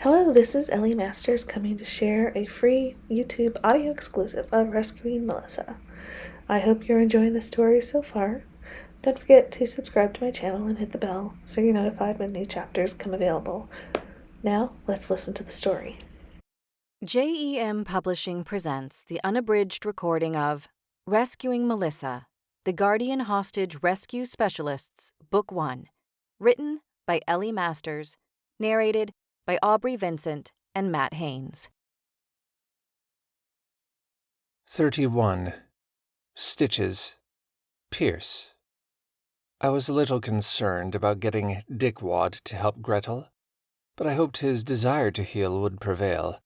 Hello, this is Ellie Masters coming to share a free YouTube audio exclusive of Rescuing Melissa. I hope you're enjoying the story so far. Don't forget to subscribe to my channel and hit the bell so you're notified when new chapters come available. Now, let's listen to the story. JEM Publishing presents the unabridged recording of Rescuing Melissa, The Guardian Hostage Rescue Specialists, Book 1, written by Ellie Masters, narrated by Aubrey Vincent and Matt Haynes. 31. Stitches. Pierce. I was a little concerned about getting Dickwad to help Gretel, but I hoped his desire to heal would prevail.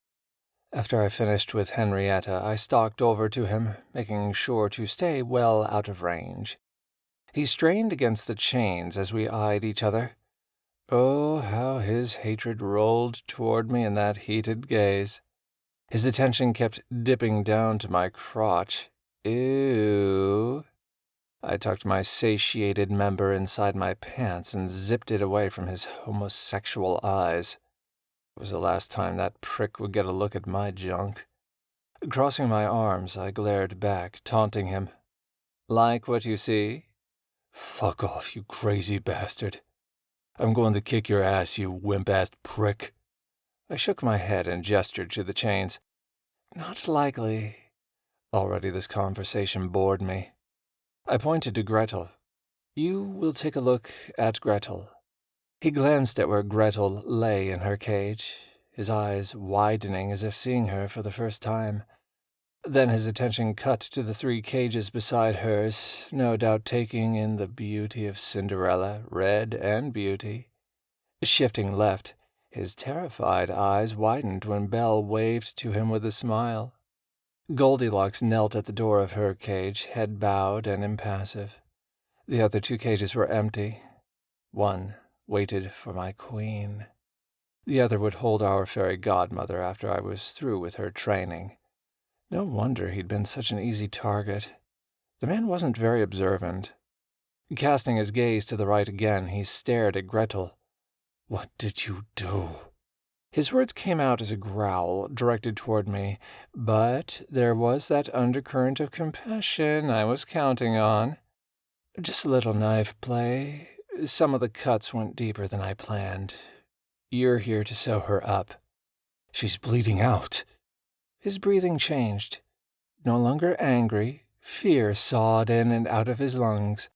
After I finished with Henrietta, I stalked over to him, making sure to stay well out of range. He strained against the chains as we eyed each other. Oh, how his hatred rolled toward me in that heated gaze. His attention kept dipping down to my crotch. Ew. I tucked my satiated member inside my pants and zipped it away from his homosexual eyes. It was the last time that prick would get a look at my junk. Crossing my arms, I glared back, taunting him. Like what you see? Fuck off, you crazy bastard. I'm going to kick your ass, you wimp-ass prick. I shook my head and gestured to the chains. Not likely. Already this conversation bored me. I pointed to Gretel. You will take a look at Gretel. He glanced at where Gretel lay in her cage, his eyes widening as if seeing her for the first time. Then his attention cut to the 3 cages beside hers, no doubt taking in the beauty of Cinderella, Red and Beauty. Shifting left, his terrified eyes widened when Belle waved to him with a smile. Goldilocks knelt at the door of her cage, head bowed and impassive. The other 2 cages were empty. One waited for my queen. The other would hold our fairy godmother after I was through with her training. No wonder he'd been such an easy target. The man wasn't very observant. Casting his gaze to the right again, he stared at Gretel. What did you do? His words came out as a growl directed toward me, but there was that undercurrent of compassion I was counting on. Just a little knife play. Some of the cuts went deeper than I planned. You're here to sew her up. She's bleeding out. His breathing changed. No longer angry, fear sawed in and out of his lungs.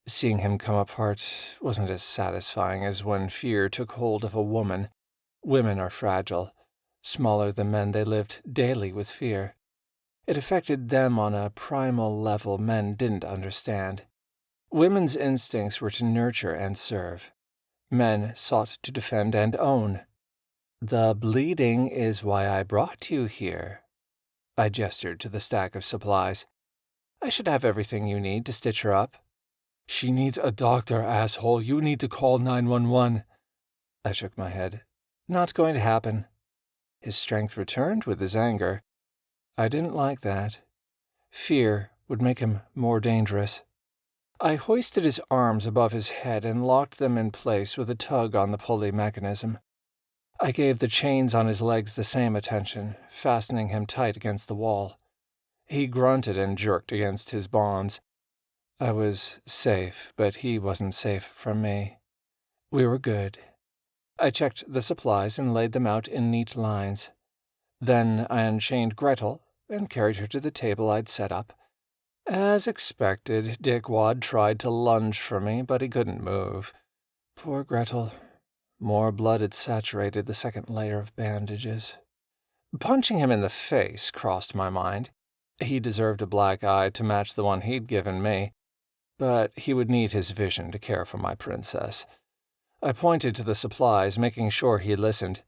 Seeing him come apart wasn't as satisfying as when fear took hold of a woman. Women are fragile. Smaller than men, they lived daily with fear. It affected them on a primal level men didn't understand. Women's instincts were to nurture and serve. Men sought to defend and own. The bleeding is why I brought you here. I gestured to the stack of supplies. I should have everything you need to stitch her up. She needs a doctor, asshole. You need to call 911. I shook my head. Not going to happen. His strength returned with his anger. I didn't like that. Fear would make him more dangerous. I hoisted his arms above his head and locked them in place with a tug on the pulley mechanism. I gave the chains on his legs the same attention, fastening him tight against the wall. He grunted and jerked against his bonds. I was safe, but he wasn't safe from me. We were good. I checked the supplies and laid them out in neat lines. Then I unchained Gretel and carried her to the table I'd set up. As expected, Dickwad tried to lunge for me, but he couldn't move. Poor Gretel. More blood had saturated the second layer of bandages. Punching him in the face crossed my mind. He deserved a black eye to match the one he'd given me, but he would need his vision to care for my princess. I pointed to the supplies, making sure he listened.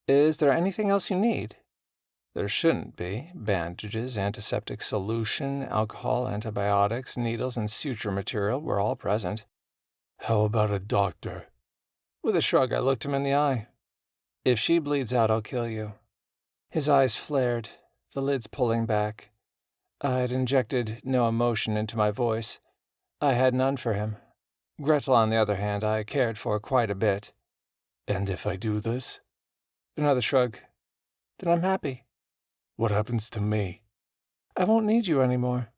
Is there anything else you need? There shouldn't be. Bandages, antiseptic solution, alcohol, antibiotics, needles, and suture material were all present. How about a doctor? With a shrug, I looked him in the eye. If she bleeds out, I'll kill you. His eyes flared, the lids pulling back. I'd injected no emotion into my voice. I had none for him. Gretel, on the other hand, I cared for quite a bit. And if I do this? Another shrug. Then I'm happy. What happens to me? I won't need you anymore.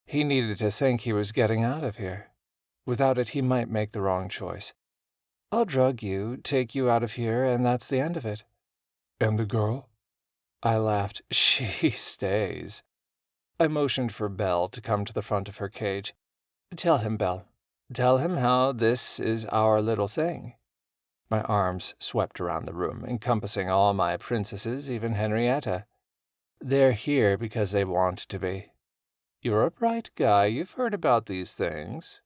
He needed to think he was getting out of here. Without it, he might make the wrong choice. I'll drug you, take you out of here, and that's the end of it. And the girl? I laughed. She stays. I motioned for Belle to come to the front of her cage. Tell him, Belle. Tell him how this is our little thing. My arms swept around the room, encompassing all my princesses, even Henrietta. They're here because they want to be. You're a bright guy. You've heard about these things.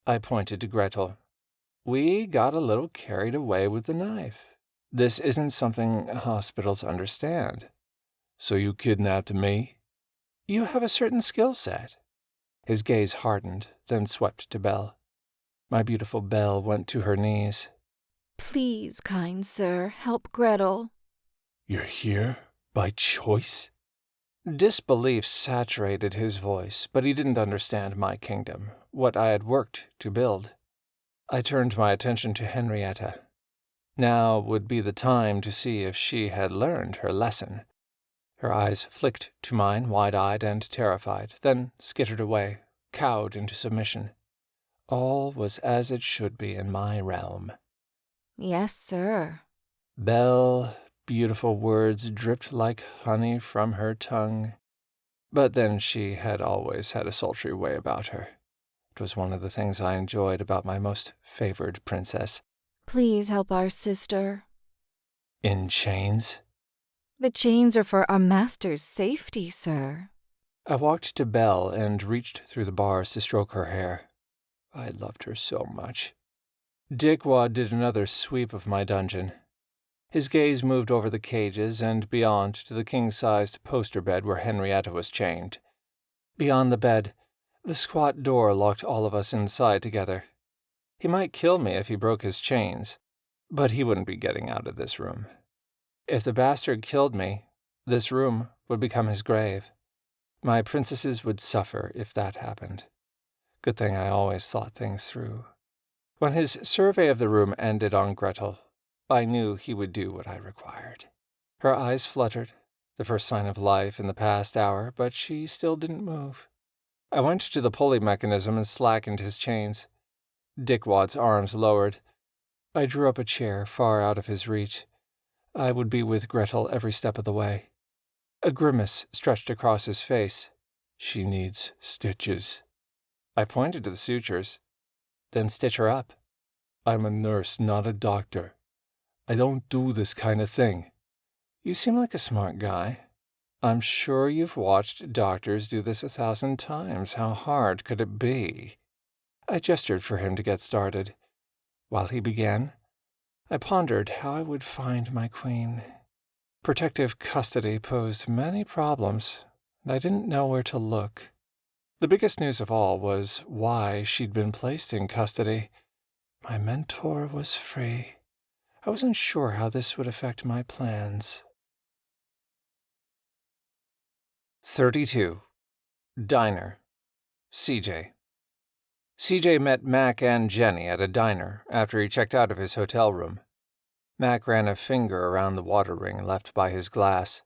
I pointed to Gretel. We got a little carried away with the knife. This isn't something hospitals understand. So you kidnapped me? You have a certain skill set. His gaze hardened, then swept to Belle. My beautiful Belle went to her knees. Please, kind sir, help Gretel. You're here by choice? Disbelief saturated his voice, but he didn't understand my kingdom, what I had worked to build. I turned my attention to Henrietta. Now would be the time to see if she had learned her lesson. Her eyes flicked to mine, wide-eyed and terrified, then skittered away, cowed into submission. All was as it should be in my realm. Yes, sir. Belle, beautiful words dripped like honey from her tongue. But then she had always had a sultry way about her. It was one of the things I enjoyed about my most favored princess. Please help our sister. In chains? The chains are for our master's safety, sir. I walked to Belle and reached through the bars to stroke her hair. I loved her so much. Dickwad did another sweep of my dungeon. His gaze moved over the cages and beyond to the king-sized poster bed where Henrietta was chained. Beyond the bed, the squat door locked all of us inside together. He might kill me if he broke his chains, but he wouldn't be getting out of this room. If the bastard killed me, this room would become his grave. My princesses would suffer if that happened. Good thing I always thought things through. When his survey of the room ended on Gretel, I knew he would do what I required. Her eyes fluttered, the first sign of life in the past hour, but she still didn't move. I went to the pulley mechanism and slackened his chains. Dickwad's arms lowered. I drew up a chair far out of his reach. I would be with Gretel every step of the way. A grimace stretched across his face. She needs stitches. I pointed to the sutures. Then stitch her up. I'm a nurse, not a doctor. I don't do this kind of thing. You seem like a smart guy. I'm sure you've watched doctors do this 1,000 times. How hard could it be? I gestured for him to get started. While he began, I pondered how I would find my queen. Protective custody posed many problems, and I didn't know where to look. The biggest news of all was why she'd been placed in custody. My mentor was free. I wasn't sure how this would affect my plans. 32. Diner. CJ. CJ met Mac and Jenny at a diner after he checked out of his hotel room. Mac ran a finger around the water ring left by his glass.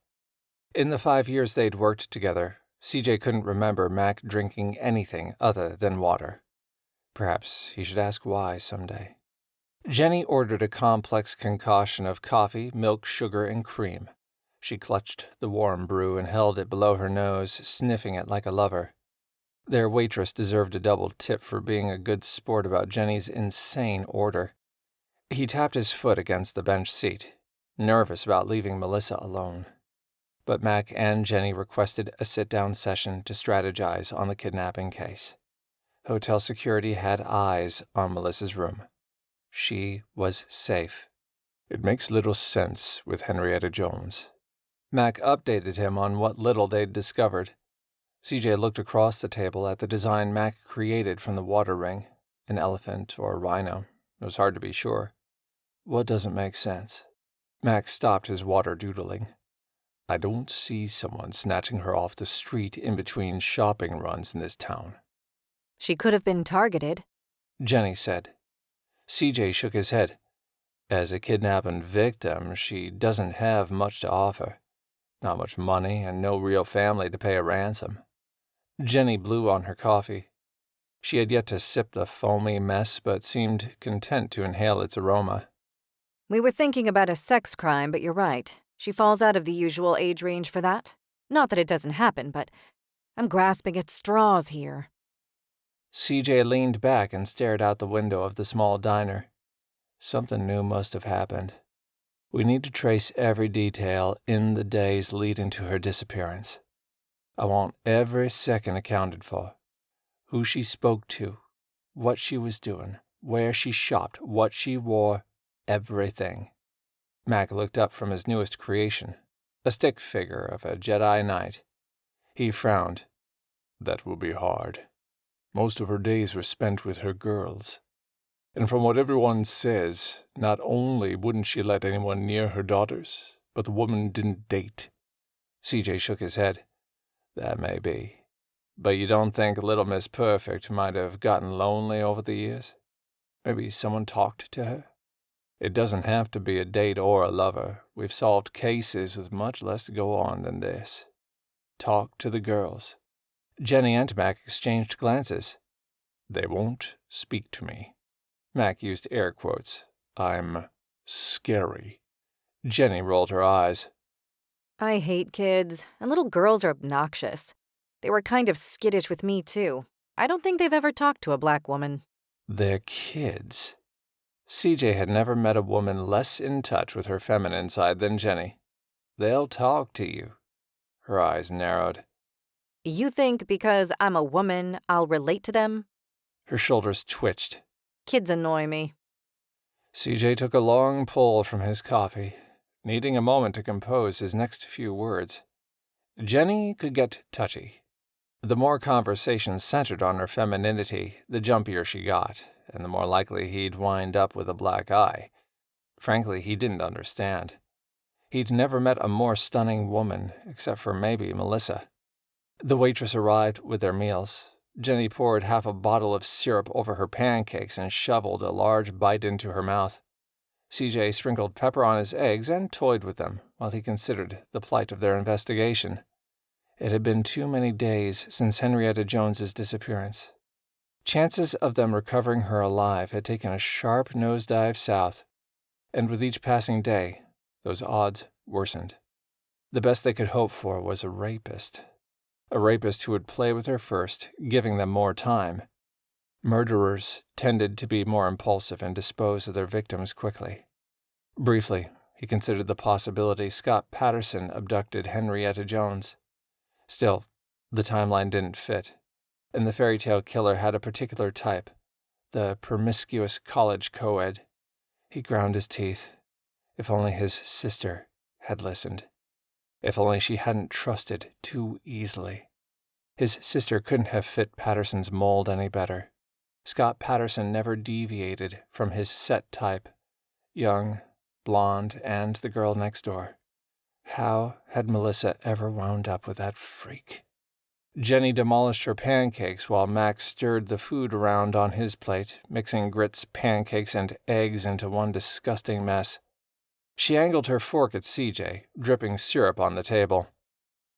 In the 5 years they'd worked together, CJ couldn't remember Mac drinking anything other than water. Perhaps he should ask why someday. Jenny ordered a complex concoction of coffee, milk, sugar, and cream. She clutched the warm brew and held it below her nose, sniffing it like a lover. Their waitress deserved a double tip for being a good sport about Jenny's insane order. He tapped his foot against the bench seat, nervous about leaving Melissa alone. But Mac and Jenny requested a sit-down session to strategize on the kidnapping case. Hotel security had eyes on Melissa's room. She was safe. It makes little sense with Henrietta Jones. Mac updated him on what little they'd discovered. CJ looked across the table at the design Mac created from the water ring, an elephant or a rhino. It was hard to be sure. What doesn't make sense? Mac stopped his water doodling. I don't see someone snatching her off the street in between shopping runs in this town. She could have been targeted, Jenny said. CJ shook his head. As a kidnapping victim, she doesn't have much to offer. Not much money and no real family to pay a ransom. Jenny blew on her coffee. She had yet to sip the foamy mess, but seemed content to inhale its aroma. We were thinking about a sex crime, but you're right. She falls out of the usual age range for that. Not that it doesn't happen, but I'm grasping at straws here. CJ leaned back and stared out the window of the small diner. Something new must have happened. We need to trace every detail in the days leading to her disappearance. I want every second accounted for. Who she spoke to, what she was doing, where she shopped, what she wore, everything. Mac looked up from his newest creation, a stick figure of a Jedi Knight. He frowned. That will be hard. Most of her days were spent with her girls. And from what everyone says, not only wouldn't she let anyone near her daughters, but the woman didn't date. CJ shook his head. That may be. But you don't think Little Miss Perfect might have gotten lonely over the years? Maybe someone talked to her? It doesn't have to be a date or a lover. We've solved cases with much less to go on than this. Talk to the girls. Jenny and Mac exchanged glances. They won't speak to me. Mac used air quotes. I'm scary. Jenny rolled her eyes. I hate kids, and little girls are obnoxious. They were kind of skittish with me, too. I don't think they've ever talked to a black woman. They're kids. CJ had never met a woman less in touch with her feminine side than Jenny. They'll talk to you. Her eyes narrowed. You think because I'm a woman, I'll relate to them? Her shoulders twitched. Kids annoy me. CJ took a long pull from his coffee, needing a moment to compose his next few words. Jenny could get touchy. The more conversation centered on her femininity, the jumpier she got, and the more likely he'd wind up with a black eye. Frankly, he didn't understand. He'd never met a more stunning woman, except for maybe Melissa. The waitress arrived with their meals. Jenny poured half a bottle of syrup over her pancakes and shoveled a large bite into her mouth. CJ sprinkled pepper on his eggs and toyed with them while he considered the plight of their investigation. It had been too many days since Henrietta Jones's disappearance. Chances of them recovering her alive had taken a sharp nosedive south, and with each passing day, those odds worsened. The best they could hope for was a rapist who would play with her first, giving them more time. Murderers tended to be more impulsive and dispose of their victims quickly. Briefly, he considered the possibility Scott Patterson abducted Henrietta Jones. Still, the timeline didn't fit, and the Fairytale Killer had a particular type, the promiscuous college co-ed. He ground his teeth. If only his sister had listened. If only she hadn't trusted too easily. His sister couldn't have fit Patterson's mold any better. Scott Patterson never deviated from his set type. Young, blonde, and the girl next door. How had Melissa ever wound up with that freak? Jenny demolished her pancakes while Max stirred the food around on his plate, mixing grits, pancakes, and eggs into one disgusting mess. She angled her fork at CJ, dripping syrup on the table.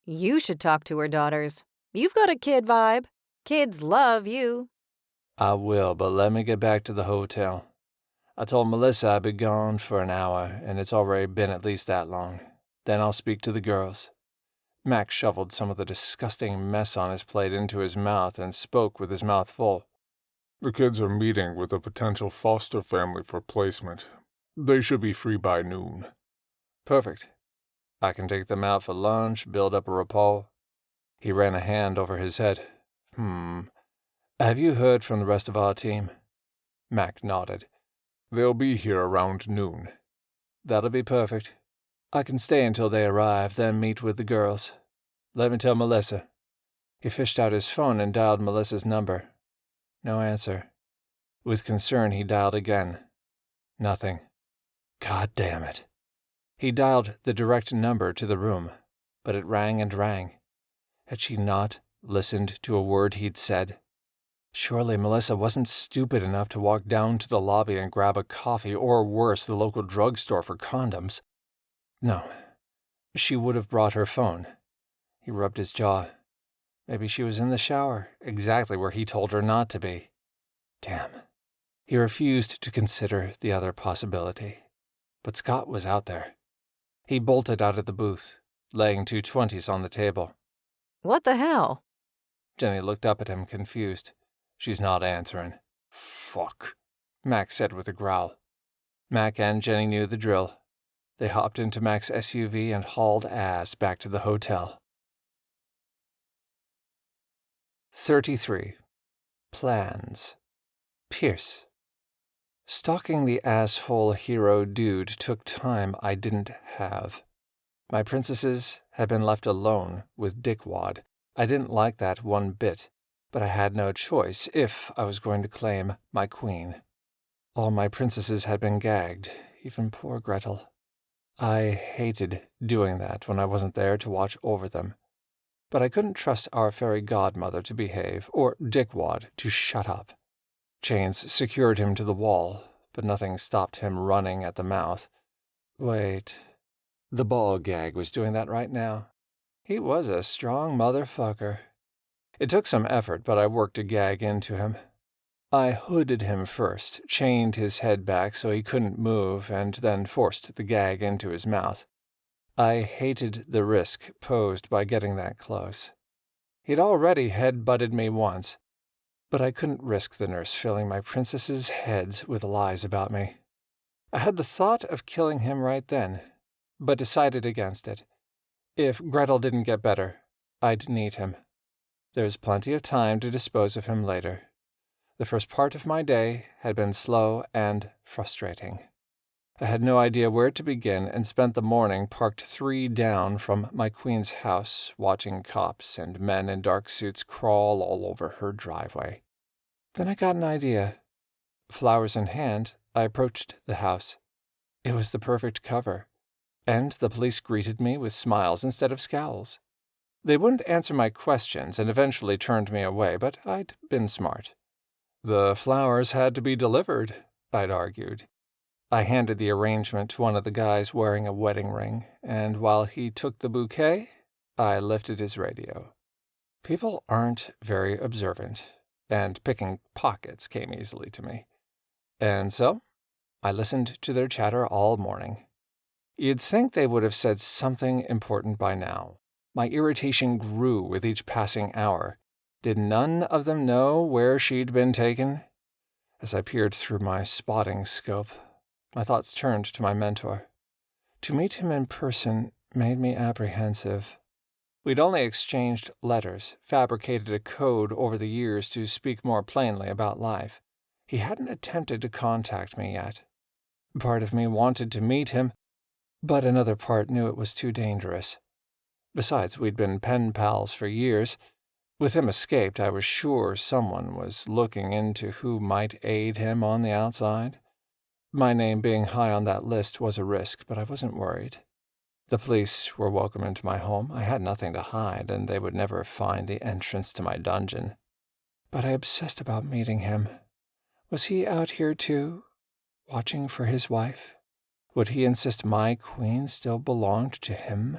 You should talk to her daughters. You've got a kid vibe. Kids love you. I will, but let me get back to the hotel. I told Melissa I'd be gone for an hour, and it's already been at least that long. Then I'll speak to the girls. Max shoveled some of the disgusting mess on his plate into his mouth and spoke with his mouth full. The kids are meeting with a potential foster family for placement. They should be free by noon. Perfect. I can take them out for lunch, build up a rapport. He ran a hand over his head. Have you heard from the rest of our team? Mac nodded. They'll be here around noon. That'll be perfect. I can stay until they arrive, then meet with the girls. Let me tell Melissa. He fished out his phone and dialed Melissa's number. No answer. With concern, he dialed again. Nothing. God damn it. He dialed the direct number to the room, but it rang and rang. Had she not listened to a word he'd said? Surely Melissa wasn't stupid enough to walk down to the lobby and grab a coffee, or worse, the local drugstore for condoms. No, she would have brought her phone. He rubbed his jaw. Maybe she was in the shower, exactly where he told her not to be. Damn. He refused to consider the other possibility. But Scott was out there. He bolted out of the booth, laying 2 20s on the table. What the hell? Jenny looked up at him, confused. She's not answering. Fuck, Mac said with a growl. Mac and Jenny knew the drill. They hopped into Mac's SUV and hauled ass back to the hotel. 33. Plans. Pierce. Stalking the asshole hero dude took time I didn't have. My princesses had been left alone with Dickwad. I didn't like that one bit, but I had no choice if I was going to claim my queen. All my princesses had been gagged, even poor Gretel. I hated doing that when I wasn't there to watch over them. But I couldn't trust our fairy godmother to behave, or Dickwad to shut up. Chains secured him to the wall, but nothing stopped him running at the mouth. Wait, the ball gag was doing that right now. He was a strong motherfucker. It took some effort, but I worked a gag into him. I hooded him first, chained his head back so he couldn't move, and then forced the gag into his mouth. I hated the risk posed by getting that close. He'd already head-butted me once, but I couldn't risk the nurse filling my princesses' heads with lies about me. I had the thought of killing him right then, but decided against it. If Gretel didn't get better, I'd need him. There was plenty of time to dispose of him later. The first part of my day had been slow and frustrating. I had no idea where to begin and spent the morning parked 3 down from my queen's house, watching cops and men in dark suits crawl all over her driveway. Then I got an idea. Flowers in hand, I approached the house. It was the perfect cover, and the police greeted me with smiles instead of scowls. They wouldn't answer my questions and eventually turned me away, but I'd been smart. The flowers had to be delivered, I'd argued. I handed the arrangement to one of the guys wearing a wedding ring, and while he took the bouquet, I lifted his radio. People aren't very observant, and picking pockets came easily to me. And so, I listened to their chatter all morning. You'd think they would have said something important by now. My irritation grew with each passing hour. Did none of them know where she'd been taken? As I peered through my spotting scope, my thoughts turned to my mentor. To meet him in person made me apprehensive. We'd only exchanged letters, fabricated a code over the years to speak more plainly about life. He hadn't attempted to contact me yet. Part of me wanted to meet him, but another part knew it was too dangerous. Besides, we'd been pen pals for years. With him escaped, I was sure someone was looking into who might aid him on the outside. My name being high on that list was a risk, but I wasn't worried. The police were welcome into my home. I had nothing to hide, and they would never find the entrance to my dungeon. But I obsessed about meeting him. Was he out here too, watching for his wife? Would he insist my queen still belonged to him?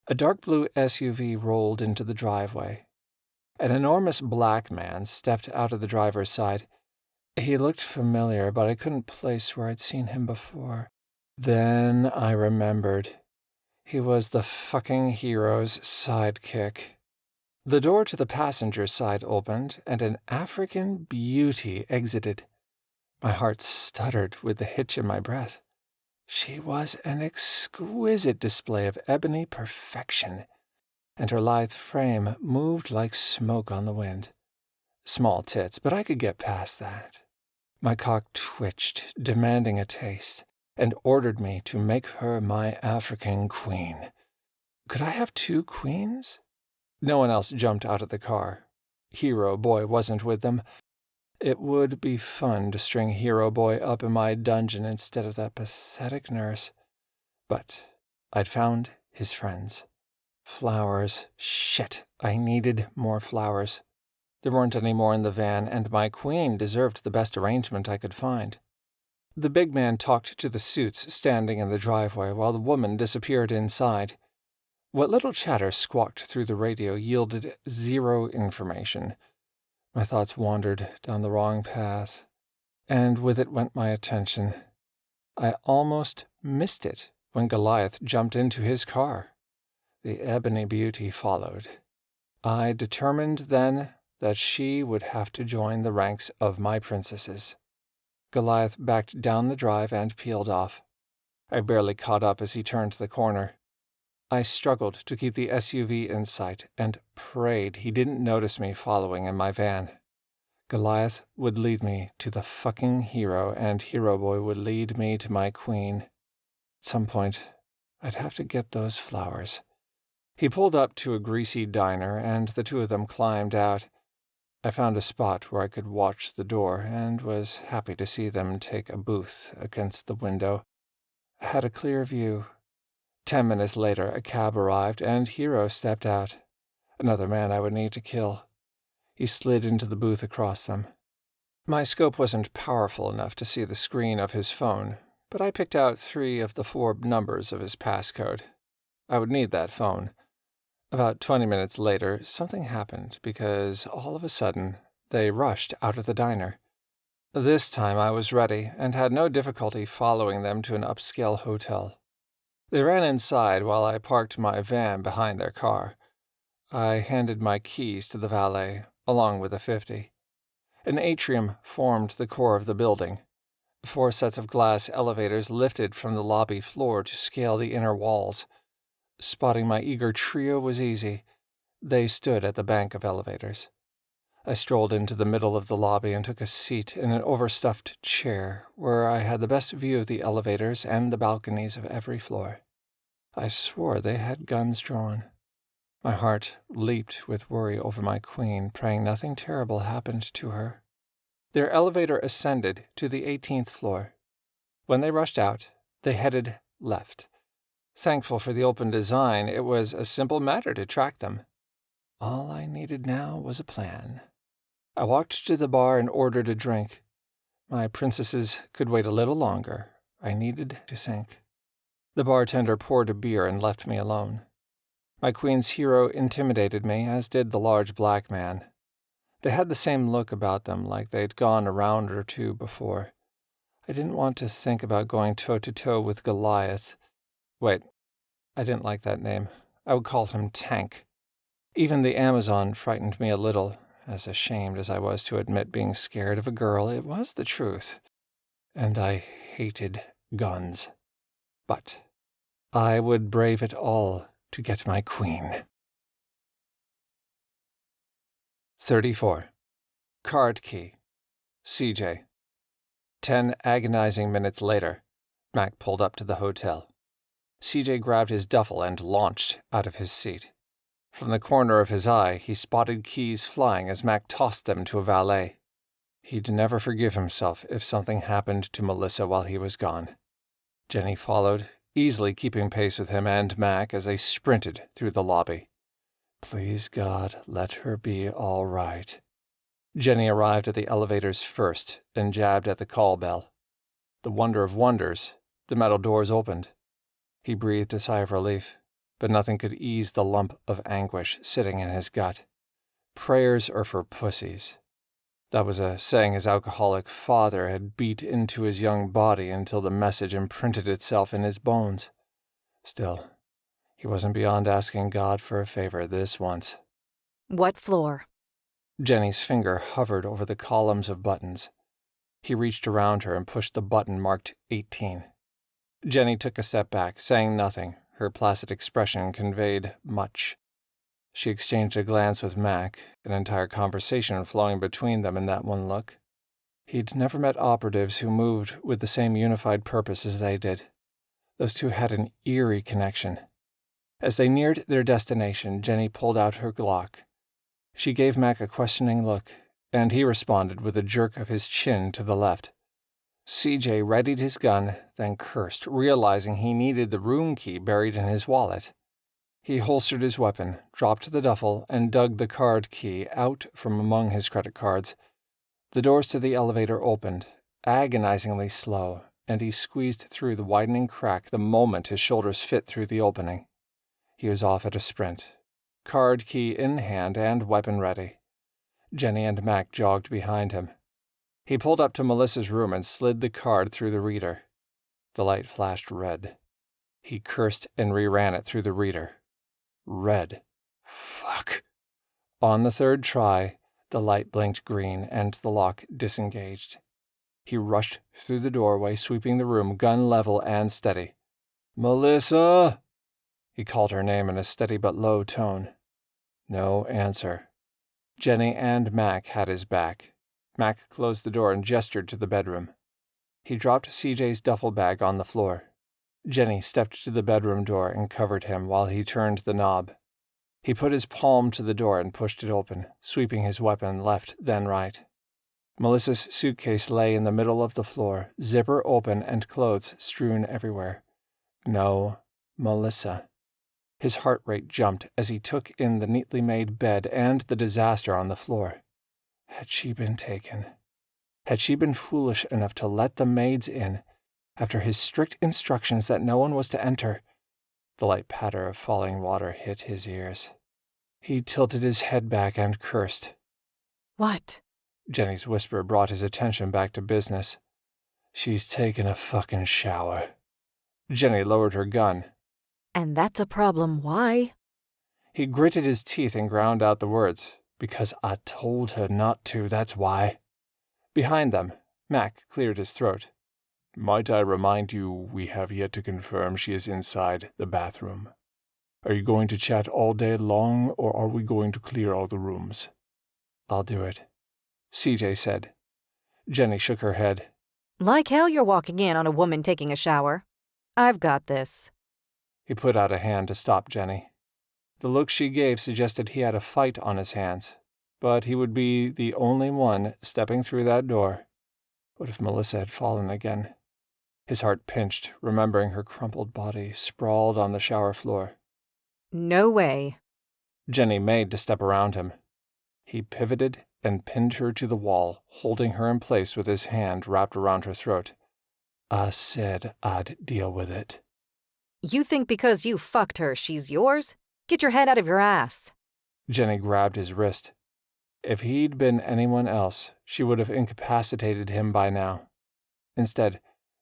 A dark blue SUV rolled into the driveway. An enormous black man stepped out of the driver's side. He looked familiar, but I couldn't place where I'd seen him before. Then I remembered. He was the fucking hero's sidekick. The door to the passenger side opened, and an African beauty exited. My heart stuttered with the hitch in my breath. She was an exquisite display of ebony perfection, and her lithe frame moved like smoke on the wind. Small tits, but I could get past that. My cock twitched, demanding a taste, and ordered me to make her my African queen. Could I have 2 queens? No one else jumped out of the car. Hero Boy wasn't with them. It would be fun to string Hero Boy up in my dungeon instead of that pathetic nurse. But I'd found his friends. Flowers. Shit, I needed more flowers. There weren't any more in the van, and my queen deserved the best arrangement I could find. The big man talked to the suits standing in the driveway while the woman disappeared inside. What little chatter squawked through the radio yielded zero information. My thoughts wandered down the wrong path, and with it went my attention. I almost missed it when Goliath jumped into his car. The ebony beauty followed. I determined then that she would have to join the ranks of my princesses. Goliath backed down the drive and peeled off. I barely caught up as he turned the corner. I struggled to keep the SUV in sight and prayed he didn't notice me following in my van. Goliath would lead me to the fucking hero, and Hero Boy would lead me to my queen. At some point, I'd have to get those flowers. He pulled up to a greasy diner, and the two of them climbed out. I found a spot where I could watch the door, and was happy to see them take a booth against the window. I had a clear view. 10 minutes later, a cab arrived, and Hero stepped out. Another man I would need to kill. He slid into the booth across them. My scope wasn't powerful enough to see the screen of his phone, but I picked out 3 of the 4 numbers of his passcode. I would need that phone. About 20 minutes later, something happened because all of a sudden they rushed out of the diner. This time I was ready and had no difficulty following them to an upscale hotel. They ran inside while I parked my van behind their car. I handed my keys to the valet, along with a 50. An atrium formed the core of the building. 4 sets of glass elevators lifted from the lobby floor to scale the inner walls. Spotting my eager trio was easy. They stood at the bank of elevators. I strolled into the middle of the lobby and took a seat in an overstuffed chair where I had the best view of the elevators and the balconies of every floor. I swore they had guns drawn. My heart leaped with worry over my queen, praying nothing terrible happened to her. Their elevator ascended to the 18th floor. When they rushed out, they headed left. Thankful for the open design, it was a simple matter to track them. All I needed now was a plan. I walked to the bar and ordered a drink. My princesses could wait a little longer. I needed to think. The bartender poured a beer and left me alone. My queen's hero intimidated me, as did the large black man. They had the same look about them, like they'd gone a round or 2 before. I didn't want to think about going toe-to-toe with Goliath. Wait, I didn't like that name. I would call him Tank. Even the Amazon frightened me a little, as ashamed as I was to admit being scared of a girl. It was the truth. And I hated guns. But I would brave it all to get my queen. 34. Card key. CJ. 10 agonizing minutes later, Mac pulled up to the hotel. CJ grabbed his duffel and launched out of his seat. From the corner of his eye, he spotted keys flying as Mac tossed them to a valet. He'd never forgive himself if something happened to Melissa while he was gone. Jenny followed, easily keeping pace with him and Mac as they sprinted through the lobby. Please, God, let her be all right. Jenny arrived at the elevators first and jabbed at the call bell. The wonder of wonders, the metal doors opened. He breathed a sigh of relief, but nothing could ease the lump of anguish sitting in his gut. Prayers are for pussies. That was a saying his alcoholic father had beat into his young body until the message imprinted itself in his bones. Still, he wasn't beyond asking God for a favor this once. What floor? Jenny's finger hovered over the columns of buttons. He reached around her and pushed the button marked 18. Jenny took a step back, saying nothing. Her placid expression conveyed much. She exchanged a glance with Mac, an entire conversation flowing between them in that one look. He'd never met operatives who moved with the same unified purpose as they did. Those two had an eerie connection. As they neared their destination, Jenny pulled out her Glock. She gave Mac a questioning look, and he responded with a jerk of his chin to the left. CJ readied his gun, then cursed, realizing he needed the room key buried in his wallet. He holstered his weapon, dropped the duffel, and dug the card key out from among his credit cards. The doors to the elevator opened, agonizingly slow, and he squeezed through the widening crack the moment his shoulders fit through the opening. He was off at a sprint, card key in hand and weapon ready. Jenny and Mac jogged behind him. He pulled up to Melissa's room and slid the card through the reader. The light flashed red. He cursed and reran it through the reader. Red. Fuck. On the third try, the light blinked green and the lock disengaged. He rushed through the doorway, sweeping the room, gun level and steady. "Melissa!" He called her name in a steady but low tone. No answer. Jenny and Mac had his back. Mac closed the door and gestured to the bedroom. He dropped CJ's duffel bag on the floor. Jenny stepped to the bedroom door and covered him while he turned the knob. He put his palm to the door and pushed it open, sweeping his weapon left then right. Melissa's suitcase lay in the middle of the floor, zipper open and clothes strewn everywhere. No Melissa. His heart rate jumped as he took in the neatly made bed and the disaster on the floor. Had she been taken? Had she been foolish enough to let the maids in, after his strict instructions that no one was to enter? The light patter of falling water hit his ears. He tilted his head back and cursed. What? Jenny's whisper brought his attention back to business. She's taken a fucking shower. Jenny lowered her gun. And that's a problem. Why? He gritted his teeth and ground out the words. Because I told her not to, that's why. Behind them, Mac cleared his throat. Might I remind you we have yet to confirm she is inside the bathroom. Are you going to chat all day long, or are we going to clear all the rooms? I'll do it, CJ said. Jenny shook her head. Like hell you're walking in on a woman taking a shower. I've got this. He put out a hand to stop Jenny. The look she gave suggested he had a fight on his hands, but he would be the only one stepping through that door. What if Melissa had fallen again? His heart pinched, remembering her crumpled body sprawled on the shower floor. No way. Jenny made to step around him. He pivoted and pinned her to the wall, holding her in place with his hand wrapped around her throat. I said I'd deal with it. You think because you fucked her, she's yours? Get your head out of your ass. Jenny grabbed his wrist. If he'd been anyone else, she would have incapacitated him by now. Instead,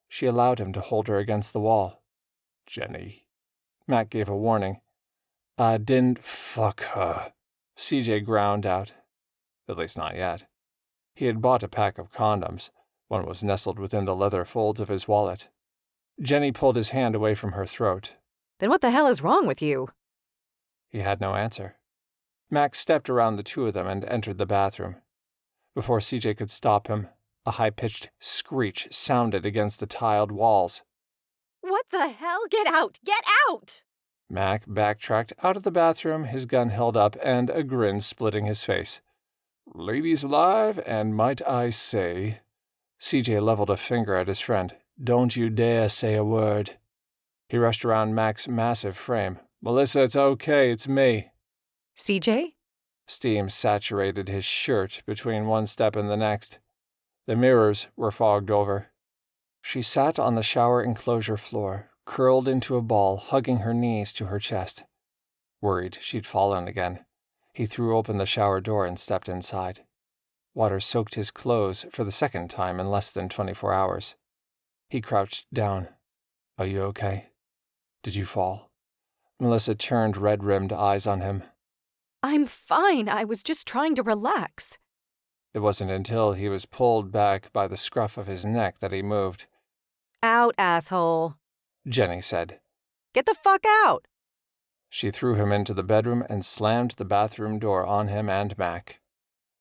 she allowed him to hold her against the wall. Jenny. Mac gave a warning. I didn't fuck her, CJ ground out. At least not yet. He had bought a pack of condoms. One was nestled within the leather folds of his wallet. Jenny pulled his hand away from her throat. Then what the hell is wrong with you? He had no answer. Max stepped around the two of them and entered the bathroom. Before CJ could stop him, a high-pitched screech sounded against the tiled walls. What the hell? Get out! Get out! Mac backtracked out of the bathroom, his gun held up and a grin splitting his face. Ladies alive, and might I say... CJ leveled a finger at his friend. Don't you dare say a word. He rushed around Mac's massive frame. Melissa, it's okay, it's me. CJ? Steam saturated his shirt between one step and the next. The mirrors were fogged over. She sat on the shower enclosure floor, curled into a ball, hugging her knees to her chest. Worried she'd fallen again, he threw open the shower door and stepped inside. Water soaked his clothes for the second time in less than 24 hours. He crouched down. Are you okay? Did you fall? Melissa turned red-rimmed eyes on him. I'm fine. I was just trying to relax. It wasn't until he was pulled back by the scruff of his neck that he moved. Out, asshole, Jenny said. Get the fuck out! She threw him into the bedroom and slammed the bathroom door on him and Mac.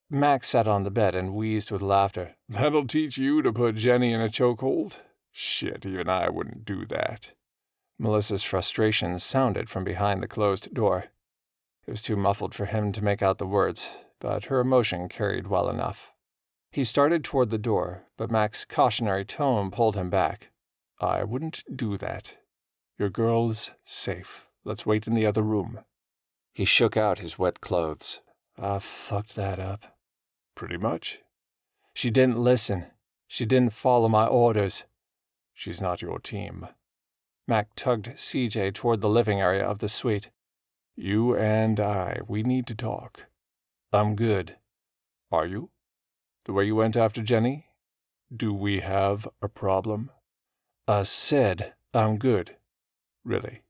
Mac sat on the bed and wheezed with laughter. That'll teach you to put Jenny in a chokehold? Shit, even I wouldn't do that. Melissa's frustration sounded from behind the closed door. It was too muffled for him to make out the words, but her emotion carried well enough. He started toward the door, but Mac's cautionary tone pulled him back. I wouldn't do that. Your girl's safe. Let's wait in the other room." He shook out his wet clothes. I fucked that up. "Pretty much. She didn't listen. She didn't follow my orders. She's not your team." Mac tugged CJ toward the living area of the suite. "You and we need to talk." I'm good. "Are you? The way you went after Jenny? Do we have a problem?" I said I'm good. "Really?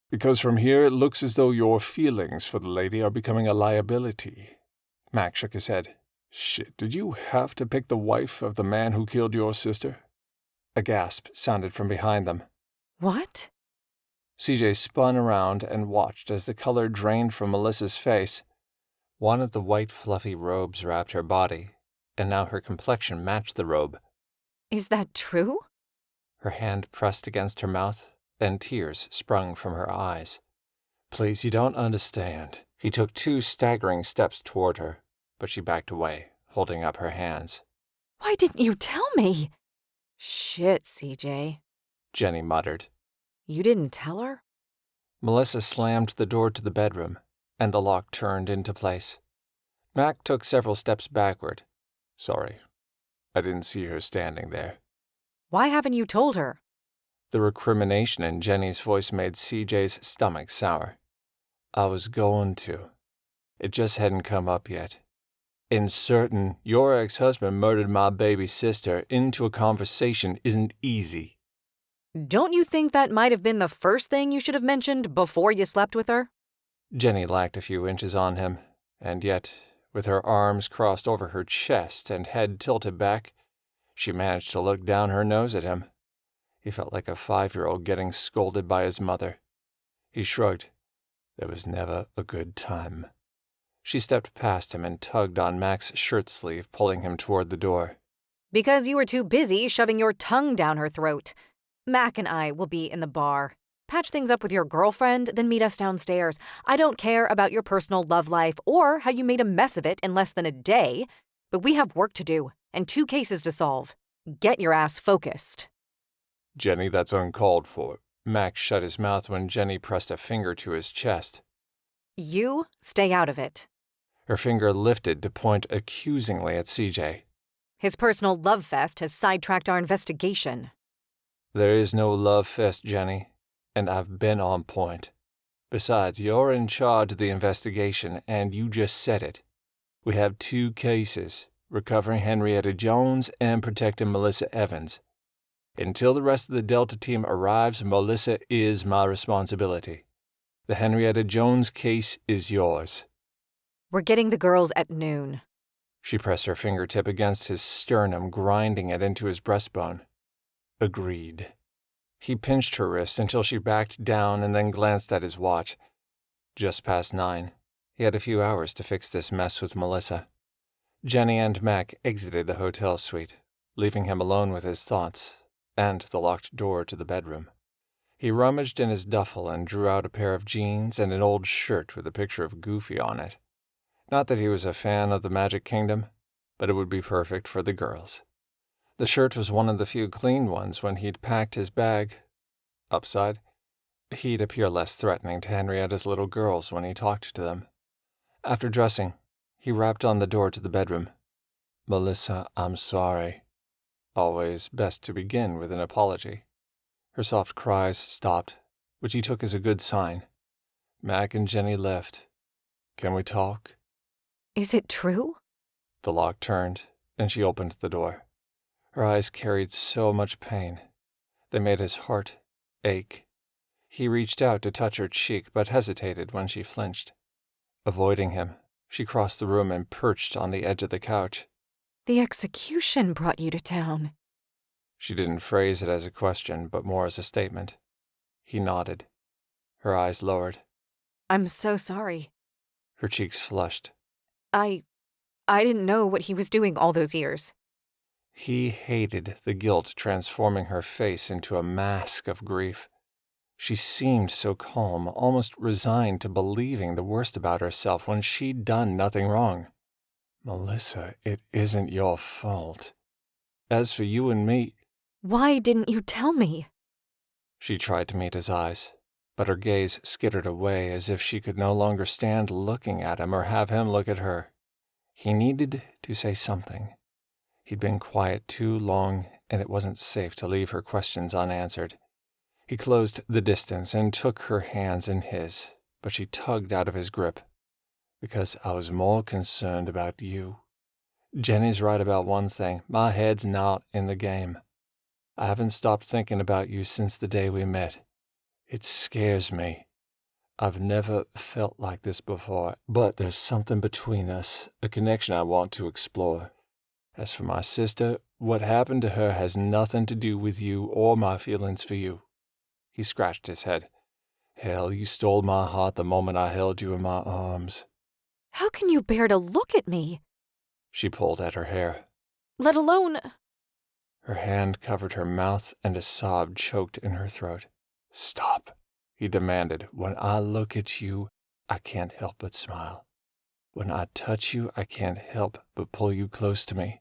Because from here it looks as though your feelings for the lady are becoming a liability." Mac shook his head. "Shit, did you have to pick the wife of the man who killed your sister?" A gasp sounded from behind them. What? CJ spun around and watched as the color drained from Melissa's face. One of the white fluffy robes wrapped her body, and now her complexion matched the robe. Is that true? Her hand pressed against her mouth, and tears sprung from her eyes. Please, you don't understand. He took 2 staggering steps toward her, but she backed away, holding up her hands. Why didn't you tell me? Shit, CJ. Jenny muttered. You didn't tell her? Melissa slammed the door to the bedroom, and the lock turned into place. Mac took several steps backward. "Sorry. I didn't see her standing there." Why haven't you told her? The recrimination in Jenny's voice made CJ's stomach sour. I was going to. It just hadn't come up yet. Inserting your ex-husband murdered my baby sister into a conversation isn't easy. Don't you think that might have been the first thing you should have mentioned before you slept with her? Jenny lacked a few inches on him, and yet, with her arms crossed over her chest and head tilted back, she managed to look down her nose at him. He felt like a 5-year-old getting scolded by his mother. He shrugged. There was never a good time. She stepped past him and tugged on Mac's shirt sleeve, pulling him toward the door. Because you were too busy shoving your tongue down her throat. Mac and I will be in the bar. Patch things up with your girlfriend, then meet us downstairs. I don't care about your personal love life or how you made a mess of it in less than a day, but we have work to do and 2 cases to solve. Get your ass focused. "Jenny, that's uncalled for." Mac shut his mouth when Jenny pressed a finger to his chest. You stay out of it. Her finger lifted to point accusingly at CJ. His personal love fest has sidetracked our investigation. There is no love fest, Jenny, and I've been on point. Besides, you're in charge of the investigation, and you just said it. We have 2 cases, recovering Henrietta Jones and protecting Melissa Evans. Until the rest of the Delta team arrives, Melissa is my responsibility. The Henrietta Jones case is yours. We're getting the girls at noon. She pressed her fingertip against his sternum, grinding it into his breastbone. Agreed. He pinched her wrist until she backed down and then glanced at his watch. Just past 9. He had a few hours to fix this mess with Melissa. Jenny and Mac exited the hotel suite, leaving him alone with his thoughts and the locked door to the bedroom. He rummaged in his duffel and drew out a pair of jeans and an old shirt with a picture of Goofy on it. Not that he was a fan of the Magic Kingdom, but it would be perfect for the girls. The shirt was one of the few clean ones when he'd packed his bag. Upside, he'd appear less threatening to Henrietta's little girls when he talked to them. After dressing, he rapped on the door to the bedroom. Melissa, I'm sorry. Always best to begin with an apology. Her soft cries stopped, which he took as a good sign. Mac and Jenny left. Can we talk? Is it true? The lock turned, and she opened the door. Her eyes carried so much pain. They made his heart ache. He reached out to touch her cheek, but hesitated when she flinched. Avoiding him, she crossed the room and perched on the edge of the couch. The execution brought you to town. She didn't phrase it as a question, but more as a statement. He nodded. Her eyes lowered. I'm so sorry. Her cheeks flushed. I didn't know what he was doing all those years. He hated the guilt transforming her face into a mask of grief. She seemed so calm, almost resigned to believing the worst about herself when she'd done nothing wrong. Melissa, it isn't your fault. As for you and me... Why didn't you tell me? She tried to meet his eyes, but her gaze skittered away as if she could no longer stand looking at him or have him look at her. He needed to say something. He'd been quiet too long, and it wasn't safe to leave her questions unanswered. He closed the distance and took her hands in his, but she tugged out of his grip. Because I was more concerned about you. Jenny's right about one thing. My head's not in the game. I haven't stopped thinking about you since the day we met. It scares me. I've never felt like this before, but there's something between us, a connection I want to explore. As for my sister, what happened to her has nothing to do with you or my feelings for you. He scratched his head. Hell, you stole my heart the moment I held you in my arms. How can you bear to look at me? She pulled at her hair. Let alone... Her hand covered her mouth and a sob choked in her throat. Stop, he demanded. When I look at you, I can't help but smile. When I touch you, I can't help but pull you close to me.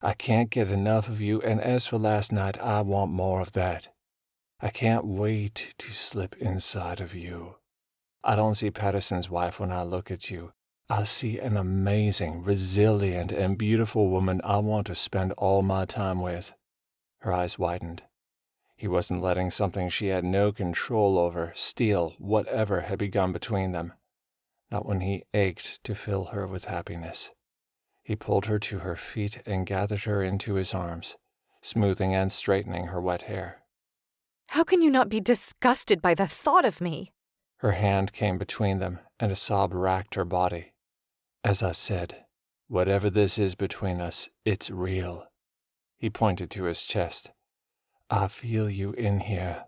I can't get enough of you, and as for last night, I want more of that. I can't wait to slip inside of you. I don't see Patterson's wife when I look at you. I see an amazing, resilient, and beautiful woman I want to spend all my time with. Her eyes widened. He wasn't letting something she had no control over steal whatever had begun between them. Not when he ached to fill her with happiness. He pulled her to her feet and gathered her into his arms, smoothing and straightening her wet hair. How can you not be disgusted by the thought of me? Her hand came between them, and a sob racked her body. As I said, whatever this is between us, it's real. He pointed to his chest. I feel you in here.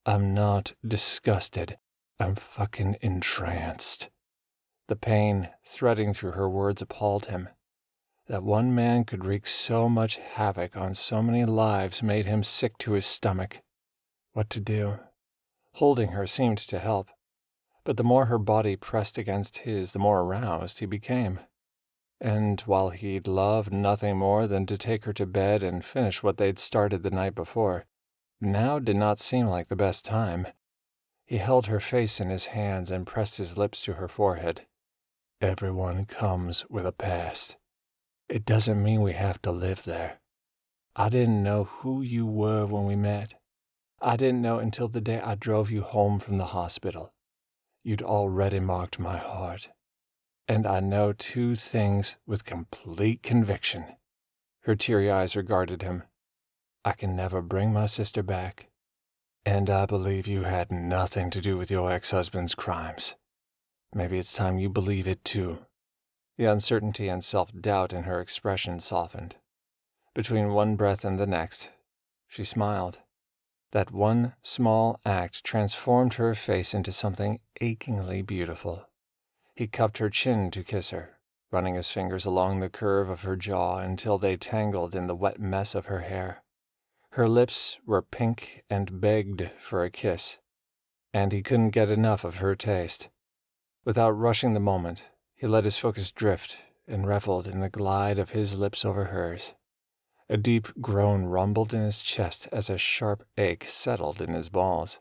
I'm not disgusted. I'm fucking entranced. The pain threading through her words appalled him. That one man could wreak so much havoc on so many lives made him sick to his stomach. What to do? Holding her seemed to help. But the more her body pressed against his, the more aroused he became. And while he'd loved nothing more than to take her to bed and finish what they'd started the night before, now did not seem like the best time. He held her face in his hands and pressed his lips to her forehead. Everyone comes with a past. It doesn't mean we have to live there. I didn't know who you were when we met. I didn't know until the day I drove you home from the hospital. You'd already marked my heart. And I know two things with complete conviction. Her teary eyes regarded him. I can never bring my sister back. And I believe you had nothing to do with your ex-husband's crimes. Maybe it's time you believe it too. The uncertainty and self-doubt in her expression softened. Between one breath and the next, she smiled. That one small act transformed her face into something achingly beautiful. He cupped her chin to kiss her, running his fingers along the curve of her jaw until they tangled in the wet mess of her hair. Her lips were pink and begged for a kiss, and he couldn't get enough of her taste. Without rushing the moment, he let his focus drift and reveled in the glide of his lips over hers. A deep groan rumbled in his chest as a sharp ache settled in his balls.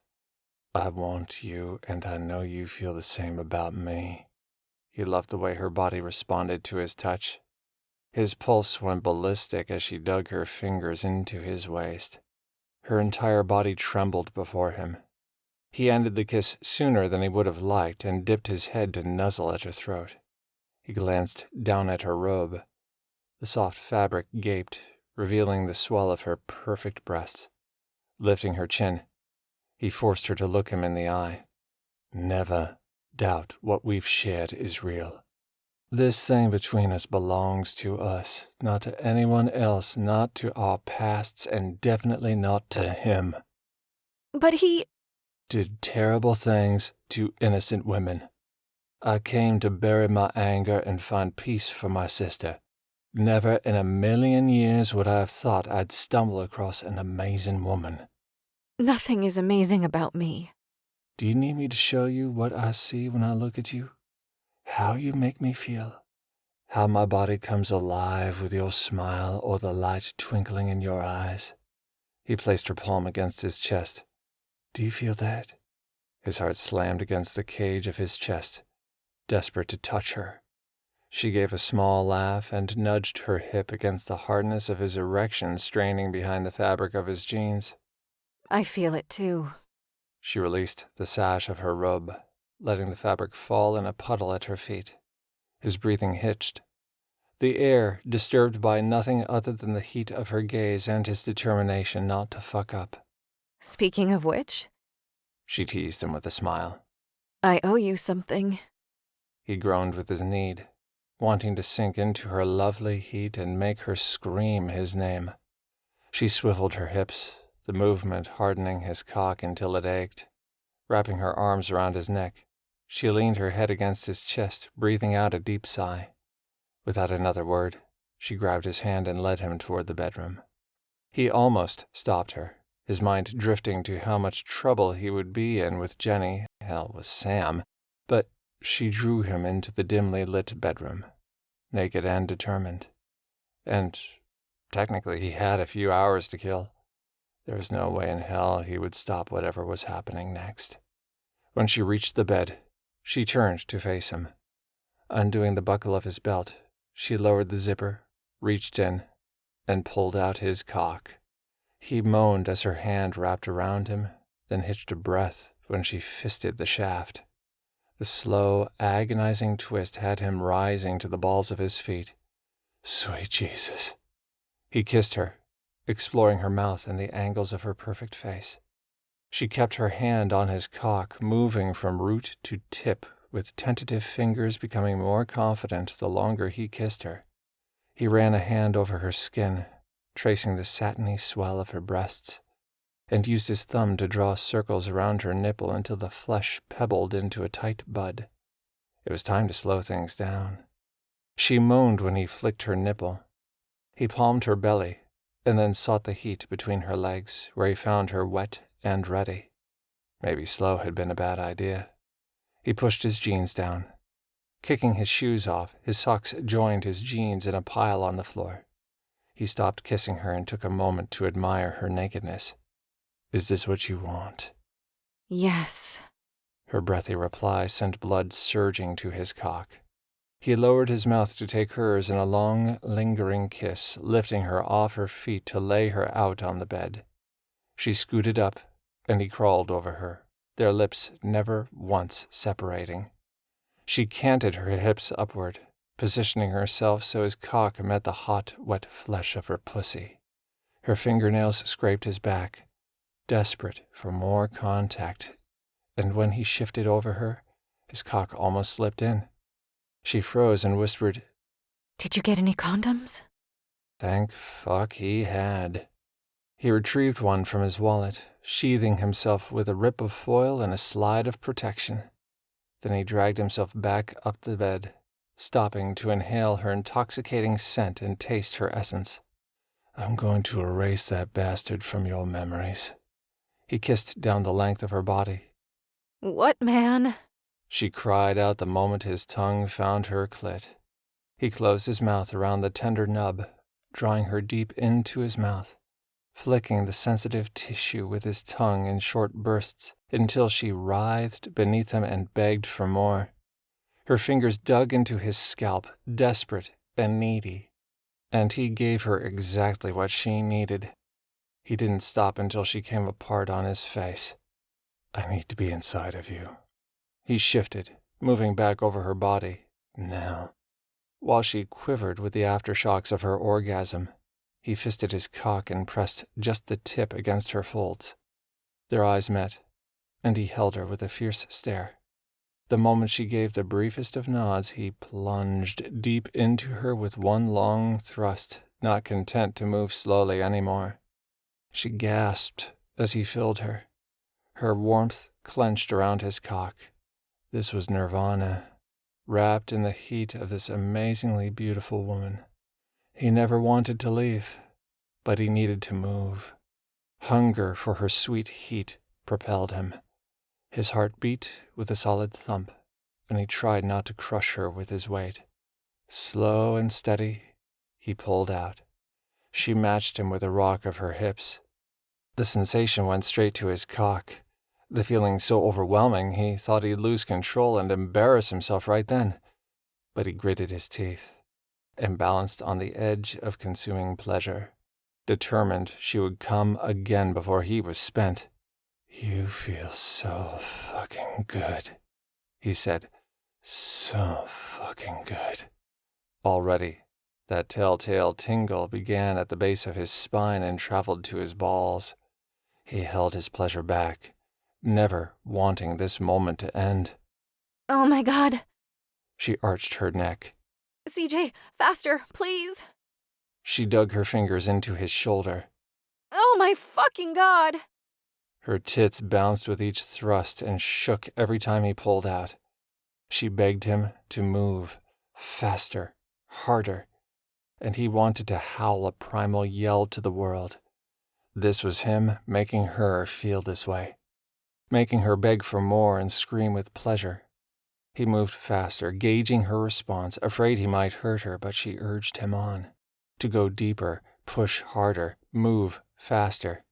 I want you, and I know you feel the same about me. He loved the way her body responded to his touch. His pulse went ballistic as she dug her fingers into his waist. Her entire body trembled before him. He ended the kiss sooner than he would have liked and dipped his head to nuzzle at her throat. He glanced down at her robe. The soft fabric gaped, revealing the swell of her perfect breasts. Lifting her chin, he forced her to look him in the eye. Never doubt what we've shared is real. This thing between us belongs to us, not to anyone else, not to our pasts, and definitely not to him. But he... Did terrible things to innocent women. I came to bury my anger and find peace for my sister. Never in a million years would I have thought I'd stumble across an amazing woman. Nothing is amazing about me. Do you need me to show you what I see when I look at you? How you make me feel? How my body comes alive with your smile or the light twinkling in your eyes? He placed her palm against his chest. Do you feel that? His heart slammed against the cage of his chest, desperate to touch her. She gave a small laugh and nudged her hip against the hardness of his erection straining behind the fabric of his jeans. I feel it too. She released the sash of her robe, letting the fabric fall in a puddle at her feet. His breathing hitched. The air disturbed by nothing other than the heat of her gaze and his determination not to fuck up. Speaking of which, She teased him with a smile. I owe you something. He groaned with his need, wanting to sink into her lovely heat and make her scream his name. She swiveled her hips, the movement hardening his cock until it ached. Wrapping her arms around his neck, she leaned her head against his chest, breathing out a deep sigh. Without another word, she grabbed his hand and led him toward the bedroom. He almost stopped her, his mind drifting to how much trouble he would be in with Jenny, hell, with Sam, but she drew him into the dimly lit bedroom, naked and determined. And technically he had a few hours to kill. There was no way in hell he would stop whatever was happening next. When she reached the bed, she turned to face him. Undoing the buckle of his belt, she lowered the zipper, reached in, and pulled out his cock. He moaned as her hand wrapped around him, then hitched a breath when she fisted the shaft. The slow, agonizing twist had him rising to the balls of his feet. Sweet Jesus. He kissed her, exploring her mouth and the angles of her perfect face. She kept her hand on his cock, moving from root to tip, with tentative fingers becoming more confident the longer he kissed her. He ran a hand over her skin, tracing the satiny swell of her breasts, and used his thumb to draw circles around her nipple until the flesh pebbled into a tight bud. It was time to slow things down. She moaned when he flicked her nipple. He palmed her belly, and then sought the heat between her legs, where he found her wet and ready. Maybe slow had been a bad idea. He pushed his jeans down. Kicking his shoes off, his socks joined his jeans in a pile on the floor. He stopped kissing her and took a moment to admire her nakedness. Is this what you want? Yes. Her breathy reply sent blood surging to his cock. He lowered his mouth to take hers in a long, lingering kiss, lifting her off her feet to lay her out on the bed. She scooted up, and he crawled over her, their lips never once separating. She canted her hips upward, positioning herself so his cock met the hot, wet flesh of her pussy. Her fingernails scraped his back, desperate for more contact, and when he shifted over her, his cock almost slipped in. She froze and whispered, Did you get any condoms? Thank fuck he had. He retrieved one from his wallet, sheathing himself with a rip of foil and a slide of protection. Then he dragged himself back up the bed, stopping to inhale her intoxicating scent and taste her essence. I'm going to erase that bastard from your memories. He kissed down the length of her body. What, man? She cried out the moment his tongue found her clit. He closed his mouth around the tender nub, drawing her deep into his mouth, flicking the sensitive tissue with his tongue in short bursts until she writhed beneath him and begged for more. Her fingers dug into his scalp, desperate and needy, and he gave her exactly what she needed. He didn't stop until she came apart on his face. I need to be inside of you. He shifted, moving back over her body, now. While she quivered with the aftershocks of her orgasm, he fisted his cock and pressed just the tip against her folds. Their eyes met, and he held her with a fierce stare. The moment she gave the briefest of nods, he plunged deep into her with one long thrust, not content to move slowly anymore. She gasped as he filled her, her warmth clenched around his cock. This was nirvana, wrapped in the heat of this amazingly beautiful woman. He never wanted to leave, but he needed to move. Hunger for her sweet heat propelled him. His heart beat with a solid thump, and he tried not to crush her with his weight. Slow and steady, he pulled out. She matched him with a rock of her hips. The sensation went straight to his cock, The feeling so overwhelming he thought he'd lose control and embarrass himself right then. But he gritted his teeth and balanced on the edge of consuming pleasure, determined she would come again before he was spent. "You feel so fucking good," he said. "So fucking good." Already, that telltale tingle began at the base of his spine and traveled to his balls. He held his pleasure back, never wanting this moment to end. Oh my God. She arched her neck. CJ, faster, please. She dug her fingers into his shoulder. Oh my fucking God. Her tits bounced with each thrust and shook every time he pulled out. She begged him to move, faster, harder, and he wanted to howl a primal yell to the world. This was him making her feel this way, making her beg for more and scream with pleasure. He moved faster, gauging her response, afraid he might hurt her, but she urged him on, to go deeper, push harder, move faster.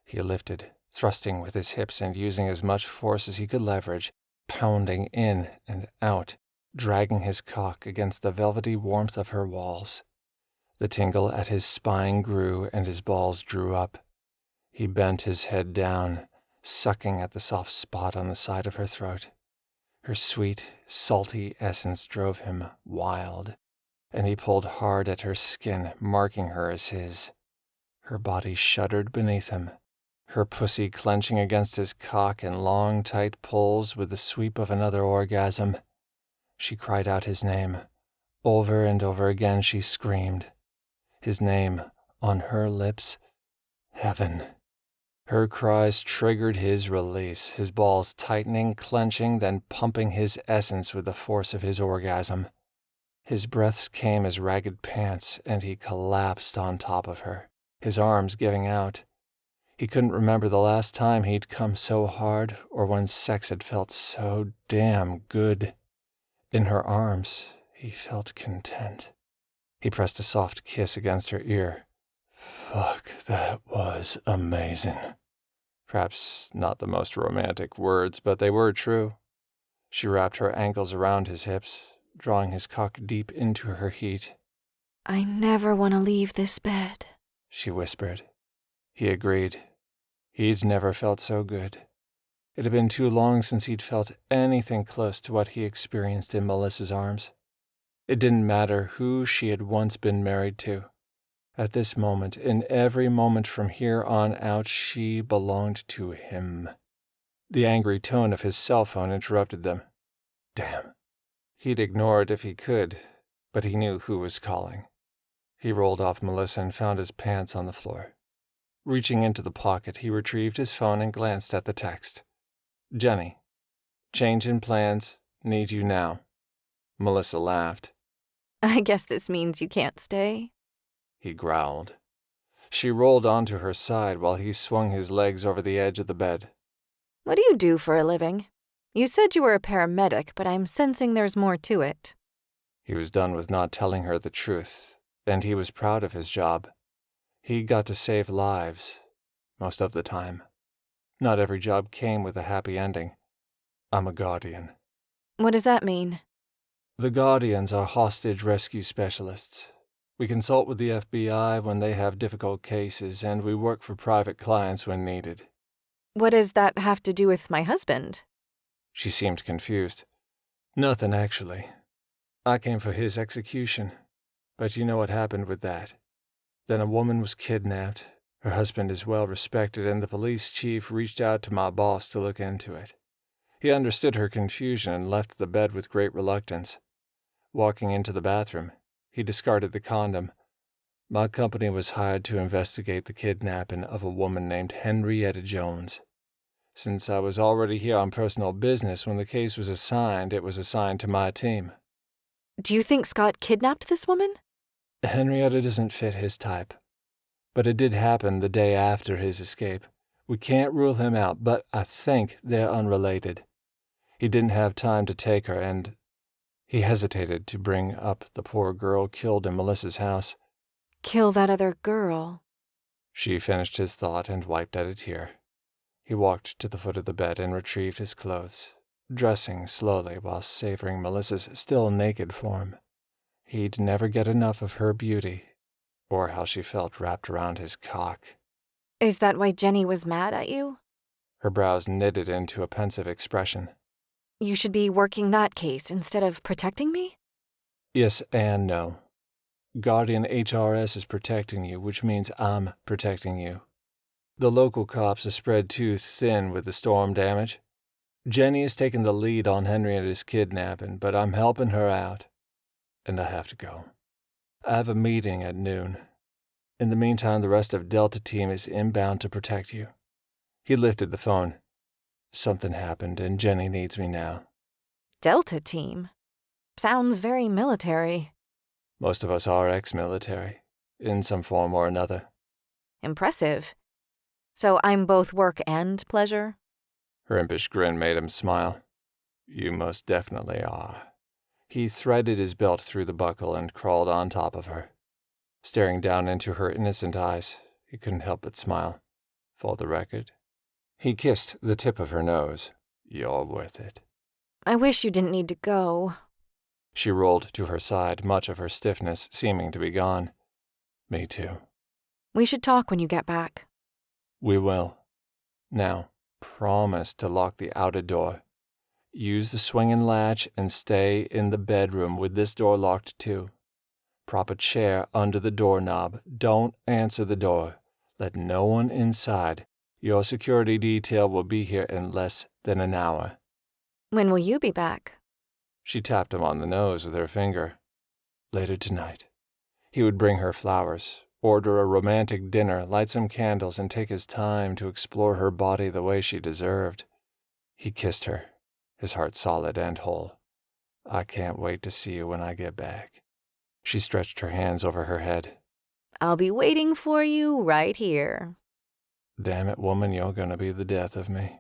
He lifted, thrusting with his hips and using as much force as he could leverage, pounding in and out, dragging his cock against the velvety warmth of her walls. The tingle at his spine grew and his balls drew up. He bent his head down, sucking at the soft spot on the side of her throat. Her sweet, salty essence drove him wild, and he pulled hard at her skin, marking her as his. Her body shuddered beneath him, her pussy clenching against his cock in long, tight pulls with the sweep of another orgasm. She cried out his name. Over and over again she screamed. His name on her lips. Heaven. Her cries triggered his release, his balls tightening, clenching, then pumping his essence with the force of his orgasm. His breaths came as ragged pants, and he collapsed on top of her, his arms giving out. He couldn't remember the last time he'd come so hard, or when sex had felt so damn good. In her arms, he felt content. He pressed a soft kiss against her ear. "Fuck, that was amazing." Perhaps not the most romantic words, but they were true. She wrapped her ankles around his hips, drawing his cock deep into her heat. I never want to leave this bed, she whispered. He agreed. He'd never felt so good. It had been too long since he'd felt anything close to what he experienced in Melissa's arms. It didn't matter who she had once been married to. At this moment, in every moment from here on out, she belonged to him. The angry tone of his cell phone interrupted them. Damn. He'd ignore it if he could, but he knew who was calling. He rolled off Melissa and found his pants on the floor. Reaching into the pocket, he retrieved his phone and glanced at the text. Jenny. Change in plans. Need you now. Melissa laughed. I guess this means you can't stay. He growled. She rolled onto her side while he swung his legs over the edge of the bed. What do you do for a living? You said you were a paramedic, but I'm sensing there's more to it. He was done with not telling her the truth, and he was proud of his job. He got to save lives, most of the time. Not every job came with a happy ending. I'm a guardian. What does that mean? The guardians are hostage rescue specialists. We consult with the FBI when they have difficult cases, and we work for private clients when needed. What does that have to do with my husband? She seemed confused. Nothing, actually. I came for his execution, but you know what happened with that. Then a woman was kidnapped. Her husband is well respected, and the police chief reached out to my boss to look into it. He understood her confusion and left the bed with great reluctance. Walking into the bathroom, he discarded the condom. My company was hired to investigate the kidnapping of a woman named Henrietta Jones. Since I was already here on personal business when the case was assigned, it was assigned to my team. Do you think Scott kidnapped this woman? Henrietta doesn't fit his type. But it did happen the day after his escape. We can't rule him out, but I think they're unrelated. He didn't have time to take her, and he hesitated to bring up the poor girl killed in Melissa's house. Kill that other girl. She finished his thought and wiped at a tear. He walked to the foot of the bed and retrieved his clothes, dressing slowly while savoring Melissa's still naked form. He'd never get enough of her beauty, or how she felt wrapped around his cock. Is that why Jenny was mad at you? Her brows knitted into a pensive expression. You should be working that case instead of protecting me? Yes and no. Guardian HRS is protecting you, which means I'm protecting you. The local cops are spread too thin with the storm damage. Jenny has taken the lead on Henrietta's kidnapping, but I'm helping her out. And I have to go. I have a meeting at noon. In the meantime, the rest of Delta Team is inbound to protect you. He lifted the phone. Something happened, and Jenny needs me now. Delta Team? Sounds very military. Most of us are ex-military, in some form or another. Impressive. So I'm both work and pleasure? Her impish grin made him smile. You most definitely are. He threaded his belt through the buckle and crawled on top of her. Staring down into her innocent eyes, he couldn't help but smile. For the record. He kissed the tip of her nose. You're worth it. I wish you didn't need to go. She rolled to her side, much of her stiffness seeming to be gone. Me too. We should talk when you get back. We will. Now, promise to lock the outer door. Use the swinging latch and stay in the bedroom with this door locked too. Prop a chair under the doorknob. Don't answer the door. Let no one inside. Your security detail will be here in less than an hour. When will you be back? She tapped him on the nose with her finger. Later tonight. He would bring her flowers, order a romantic dinner, light some candles, and take his time to explore her body the way she deserved. He kissed her, his heart solid and whole. I can't wait to see you when I get back. She stretched her hands over her head. I'll be waiting for you right here. Damn it, woman, you're gonna be the death of me.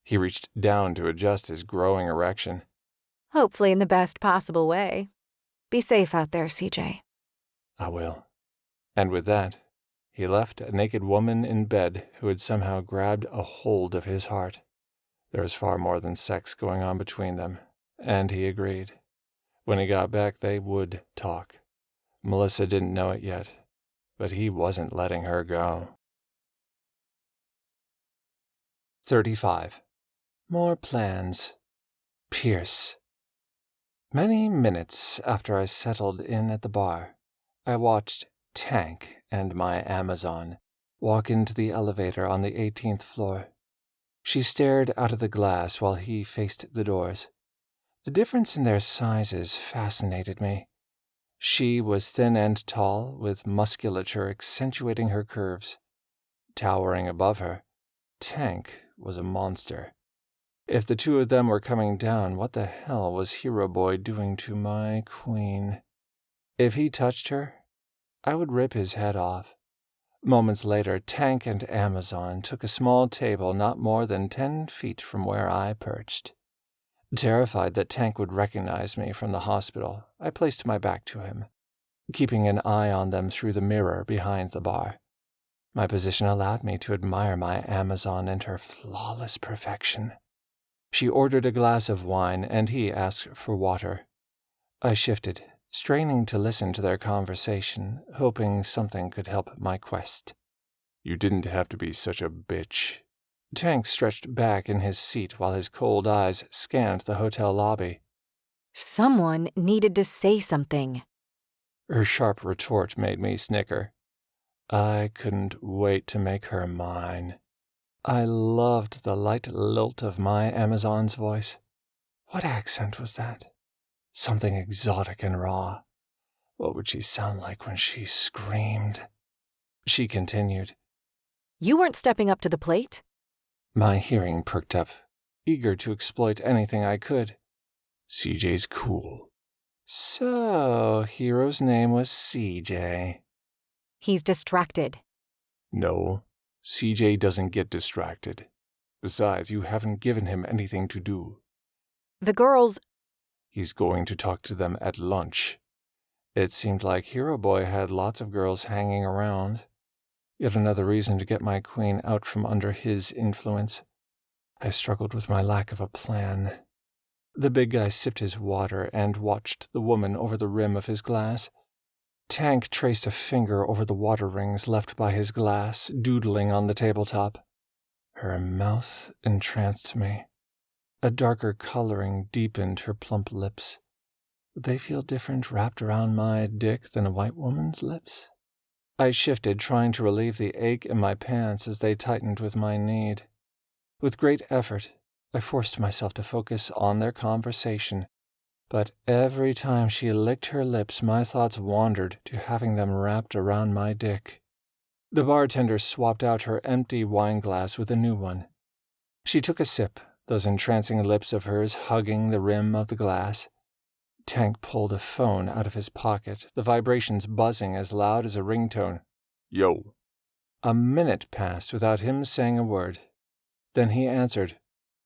He reached down to adjust his growing erection. Hopefully in the best possible way. Be safe out there, CJ. I will. And with that, he left a naked woman in bed who had somehow grabbed a hold of his heart. There was far more than sex going on between them, and he agreed. When he got back, they would talk. Melissa didn't know it yet, but he wasn't letting her go. 35. More plans. Pierce. Many minutes after I settled in at the bar, I watched Tank and my Amazon walk into the elevator on the 18th floor. She stared out of the glass while he faced the doors. The difference in their sizes fascinated me. She was thin and tall, with musculature accentuating her curves. Towering above her, Tank was a monster. If the two of them were coming down, what the hell was Hero Boy doing to my queen? If he touched her, I would rip his head off. Moments later, Tank and Amazon took a small table not more than 10 feet from where I perched. Terrified that Tank would recognize me from the hospital, I placed my back to him, keeping an eye on them through the mirror behind the bar. My position allowed me to admire my Amazon and her flawless perfection. She ordered a glass of wine, and he asked for water. I shifted, straining to listen to their conversation, hoping something could help my quest. You didn't have to be such a bitch. Tank stretched back in his seat while his cold eyes scanned the hotel lobby. Someone needed to say something. Her sharp retort made me snicker. I couldn't wait to make her mine. I loved the light lilt of my Amazon's voice. What accent was that? Something exotic and raw. What would she sound like when she screamed? She continued. You weren't stepping up to the plate? My hearing perked up, eager to exploit anything I could. CJ's cool. So, Hero's name was CJ. He's distracted. No, CJ doesn't get distracted. Besides, you haven't given him anything to do. The girls... He's going to talk to them at lunch. It seemed like Hero Boy had lots of girls hanging around. Yet another reason to get my queen out from under his influence. I struggled with my lack of a plan. The big guy sipped his water and watched the woman over the rim of his glass. Tank traced a finger over the water rings left by his glass, doodling on the tabletop. Her mouth entranced me. A darker coloring deepened her plump lips. Would they feel different wrapped around my dick than a white woman's lips? I shifted, trying to relieve the ache in my pants as they tightened with my need. With great effort, I forced myself to focus on their conversation, but every time she licked her lips, my thoughts wandered to having them wrapped around my dick. The bartender swapped out her empty wine glass with a new one. She took a sip, those entrancing lips of hers hugging the rim of the glass. Tank pulled a phone out of his pocket, the vibrations buzzing as loud as a ringtone. Yo. A minute passed without him saying a word. Then he answered,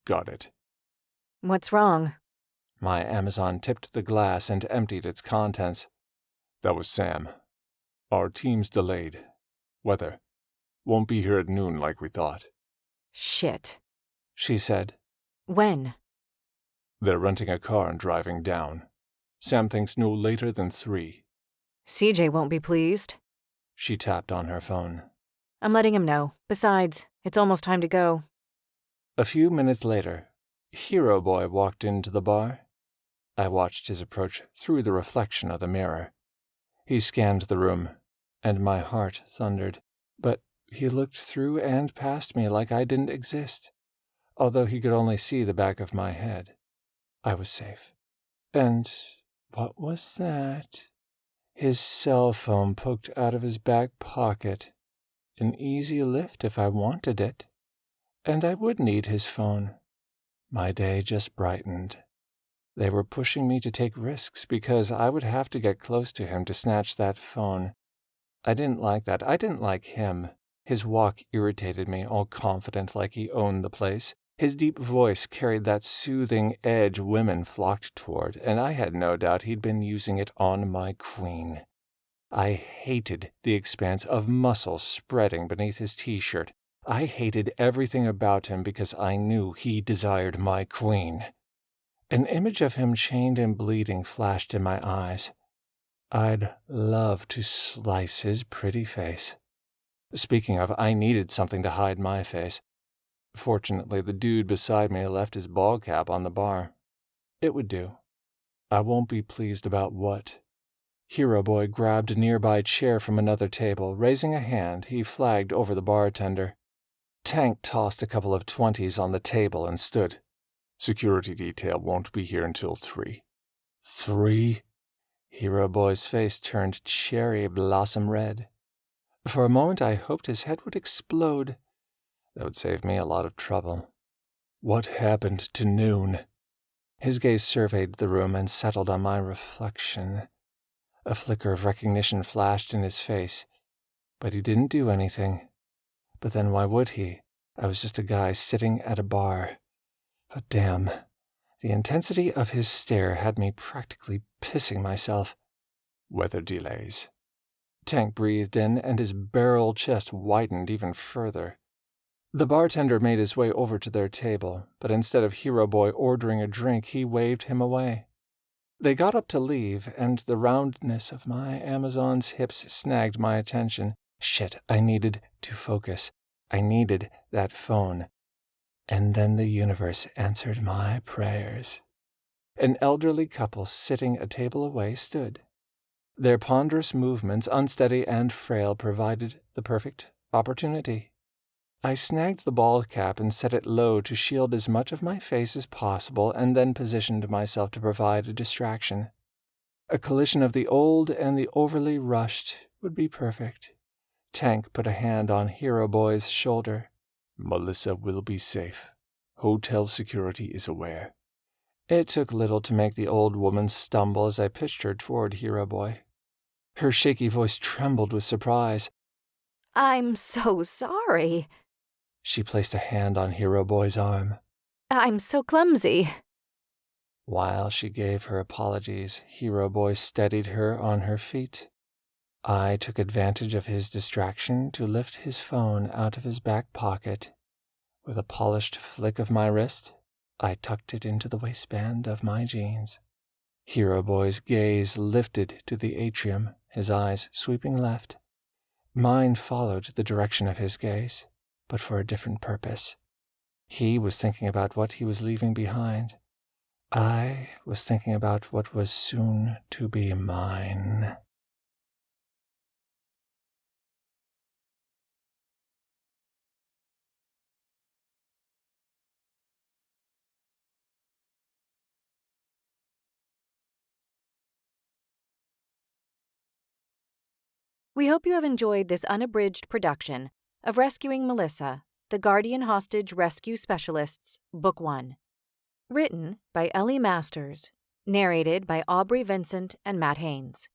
Got it. What's wrong? My Amazon tipped the glass and emptied its contents. That was Sam. Our team's delayed. Weather. Won't be here at noon like we thought. Shit. She said. When? They're renting a car and driving down. Sam thinks no later than 3. CJ won't be pleased. She tapped on her phone. I'm letting him know. Besides, it's almost time to go. A few minutes later, Hero Boy walked into the bar. I watched his approach through the reflection of the mirror. He scanned the room, and my heart thundered, but he looked through and past me like I didn't exist. Although he could only see the back of my head, I was safe. And what was that? His cell phone poked out of his back pocket. An easy lift if I wanted it. And I would need his phone. My day just brightened. They were pushing me to take risks because I would have to get close to him to snatch that phone. I didn't like that. I didn't like him. His walk irritated me, all confident like he owned the place. His deep voice carried that soothing edge women flocked toward, and I had no doubt he'd been using it on my queen. I hated the expanse of muscle spreading beneath his t-shirt. I hated everything about him because I knew he desired my queen. An image of him chained and bleeding flashed in my eyes. I'd love to slice his pretty face. Speaking of, I needed something to hide my face. Fortunately, the dude beside me left his ball cap on the bar. It would do. I won't be pleased about what. Hero Boy grabbed a nearby chair from another table. Raising a hand, he flagged over the bartender. Tank tossed a couple of 20s on the table and stood. Security detail won't be here until 3. 3? Hero Boy's face turned cherry blossom red. For a moment I hoped his head would explode. That would save me a lot of trouble. What happened to noon? His gaze surveyed the room and settled on my reflection. A flicker of recognition flashed in his face, but he didn't do anything. But then why would he? I was just a guy sitting at a bar. But damn, the intensity of his stare had me practically pissing myself. Weather delays. Tank breathed in, and his barrel chest widened even further. The bartender made his way over to their table, but instead of Hero Boy ordering a drink, he waved him away. They got up to leave, and the roundness of my Amazon's hips snagged my attention. Shit, I needed to focus. I needed that phone. And then the universe answered my prayers. An elderly couple sitting a table away stood. Their ponderous movements, unsteady and frail, provided the perfect opportunity. I snagged the ball cap and set it low to shield as much of my face as possible, and then positioned myself to provide a distraction. A collision of the old and the overly rushed would be perfect. Tank put a hand on Hero Boy's shoulder. Melissa will be safe. Hotel security is aware. It took little to make the old woman stumble as I pitched her toward Hero Boy. Her shaky voice trembled with surprise. I'm so sorry. She placed a hand on Hero Boy's arm. I'm so clumsy. While she gave her apologies, Hero Boy steadied her on her feet. I took advantage of his distraction to lift his phone out of his back pocket. With a polished flick of my wrist, I tucked it into the waistband of my jeans. Hero Boy's gaze lifted to the atrium, his eyes sweeping left. Mine followed the direction of his gaze, but for a different purpose. He was thinking about what he was leaving behind. I was thinking about what was soon to be mine. We hope you have enjoyed this unabridged production of Rescuing Melissa, the Guardian Hostage Rescue Specialists, Book 1. Written by Ellie Masters. Narrated by Aubrey Vincent and Matt Haynes.